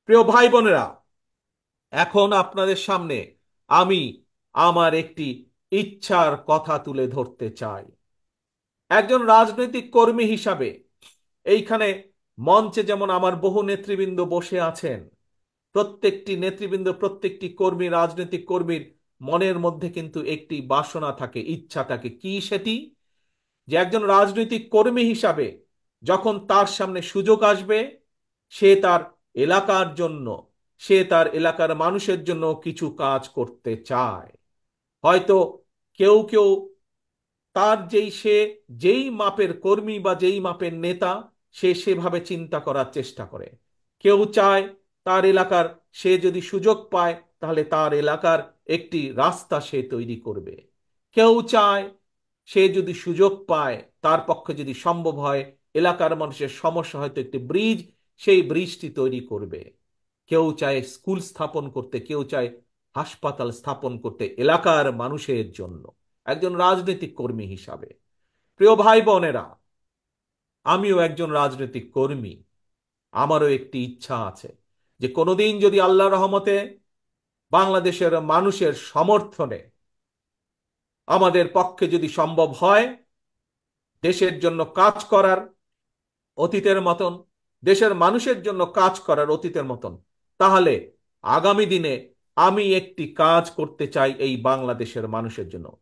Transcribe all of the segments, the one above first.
প্রিয় ভাই বোনেরা, এখন আপনাদের সামনে আমি আমার একটি ইচ্ছার কথা তুলে ধরতে চাই। একজন রাজনৈতিক কর্মী হিসাবে এইখানে মঞ্চে যেমন আমার বহু নেতৃবৃন্দ বসে আছেন, প্রত্যেকটি নেতৃবৃন্দ, প্রত্যেকটি কর্মী, রাজনৈতিক কর্মীর মনের মধ্যে কিন্তু একটি বাসনা থাকে, ইচ্ছা থাকে। কি সেটি? যে একজন রাজনৈতিক কর্মী হিসাবে যখন তার সামনে সুযোগ আসবে, সে তার এলাকার জন্য, সে তার এলাকার মানুষের জন্য কিছু কাজ করতে চায়। হয়তো কেউ কেউ তার যেই মাপের কর্মী বা যেই মাপের নেতা, সে সেভাবে চিন্তা করার চেষ্টা করে। কেউ চায় তার এলাকার, সে যদি সুযোগ পায় তাহলে তার এলাকার একটি রাস্তা সে তৈরি করবে। কেউ চায় সে যদি সুযোগ পায়, তার পক্ষে যদি সম্ভব হয়, এলাকার মানুষের সমস্যা হয়তো একটি ব্রিজ, সেই ব্রিজটি তৈরি করবে। কেউ চায় স্কুল স্থাপন করতে, কেউ চায় হাসপাতাল স্থাপন করতে এলাকার মানুষের জন্য। একজন রাজনৈতিক কর্মী হিসাবে, প্রিয় ভাই বোনেরা, আমিও একজন রাজনৈতিক কর্মী। আমারও একটি ইচ্ছা আছে যে কোনোদিন যদি আল্লাহর রহমতে বাংলাদেশের মানুষের সমর্থনে আমাদের পক্ষে যদি সম্ভব হয় দেশের জন্য কাজ করার, অতীতের মতন, দেশের মানুষের জন্য কাজ করার অতীতের মতন, তাহলে আগামী দিনে আমি একটি কাজ করতে চাই এই বাংলাদেশের মানুষের জন্য।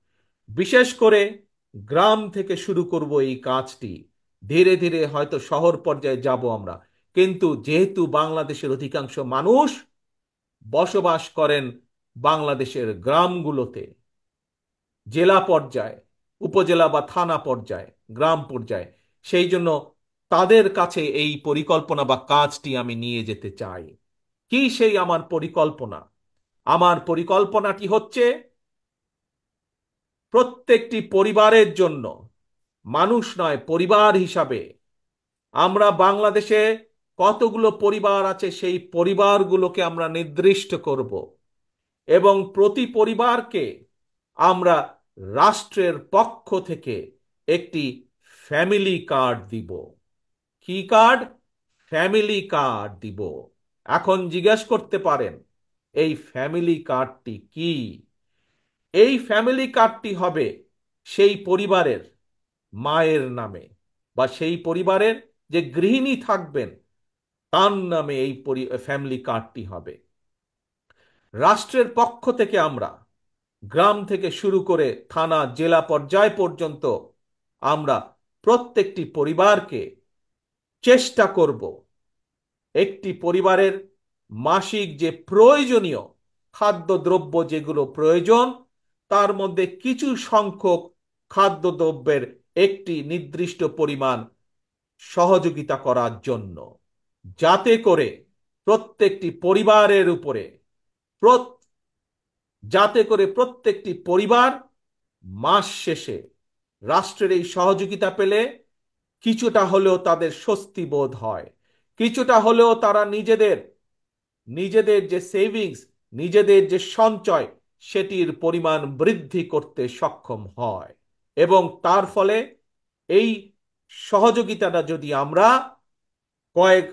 বিশেষ করে গ্রাম থেকে শুরু করব এই কাজটি। ধীরে ধীরে হয়তো শহর পর্যায়ে যাব আমরা, কিন্তু যেহেতু বাংলাদেশের অধিকাংশ মানুষ বসবাস করেন বাংলাদেশের গ্রামগুলোতে, জেলা পর্যায়ে, উপজেলা বা থানা পর্যায়ে, গ্রাম পর্যায়ে, সেই জন্য তাদের কাছে এই পরিকল্পনা বা কাজটি আমি নিয়ে যেতে চাই। কি সেই আমার পরিকল্পনা? আমার পরিকল্পনাটি হচ্ছে প্রত্যেকটি পরিবারের জন্য, মানুষ নয়, পরিবার হিসাবে আমরা বাংলাদেশে কতগুলো পরিবার আছে সেই পরিবারগুলোকে আমরা নির্দিষ্ট করব এবং প্রতি পরিবারকে আমরা রাষ্ট্রের পক্ষ থেকে একটি ফ্যামিলি কার্ড দিব। কি কার্ড? ফ্যামিলি কার্ড দিব। এখন জিজ্ঞেস করতে পারেন, এই ফ্যামিলি কার্ডটি কি? এই ফ্যামিলি কার্ডটি হবে সেই পরিবারের মায়ের নামে, বা সেই পরিবারের যে গৃহিণী থাকবেন তার নামে এই ফ্যামিলি কার্ডটি হবে। রাষ্ট্রের পক্ষ থেকে আমরা গ্রাম থেকে শুরু করে থানা, জেলা পর্যায় পর্যন্ত আমরা প্রত্যেকটি পরিবারকে চেষ্টা করব একটি পরিবারের মাসিক যে প্রয়োজনীয় খাদ্যদ্রব্য যেগুলো প্রয়োজন, তার মধ্যে কিছু সংখ্যক খাদ্যদ্রব্যের একটি নির্দিষ্ট পরিমাণ সহযোগিতা করার জন্য, যাতে করে প্রত্যেকটি পরিবারের উপরে প্রত- যাতে করে প্রত্যেকটি পরিবার মাস শেষে রাষ্ট্রের এই সহযোগিতা পেলে কিছুটা হলেও তাদের স্বস্তি বোধ হয়, কিছুটা হলেও তারা নিজেদের নিজেদের যে সেভিংস, নিজেদের যে সঞ্চয়, সেটির পরিমাণ বৃদ্ধি করতে সক্ষম হয়। এবং তার ফলে এই সহযোগিতাটা যদি আমরা কয়েক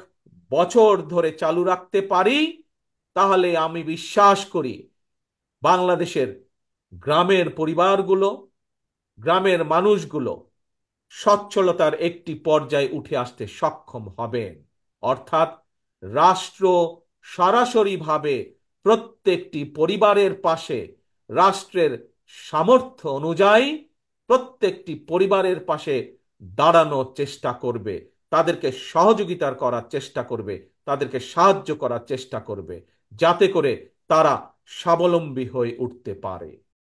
বছর ধরে চালু রাখতে পারি, তাহলে আমি বিশ্বাস করি বাংলাদেশের গ্রামের পরিবারগুলো, গ্রামের মানুষগুলো সচ্ছলতার একটি পর্যায়ে উঠে আসতে সক্ষম হবেন। অর্থাৎ রাষ্ট্র সরাসরিভাবে প্রত্যেকটি পরিবারের পাশে, রাষ্ট্রের সামর্থ্য অনুযায়ী প্রত্যেকটি পরিবারের পাশে দাঁড়ানোর চেষ্টা করবে, তাদেরকে সহযোগিতা করার চেষ্টা করবে, তাদেরকে সাহায্য করার চেষ্টা করবে, যাতে করে তারা স্বাবলম্বী হয়ে উঠতে পারে।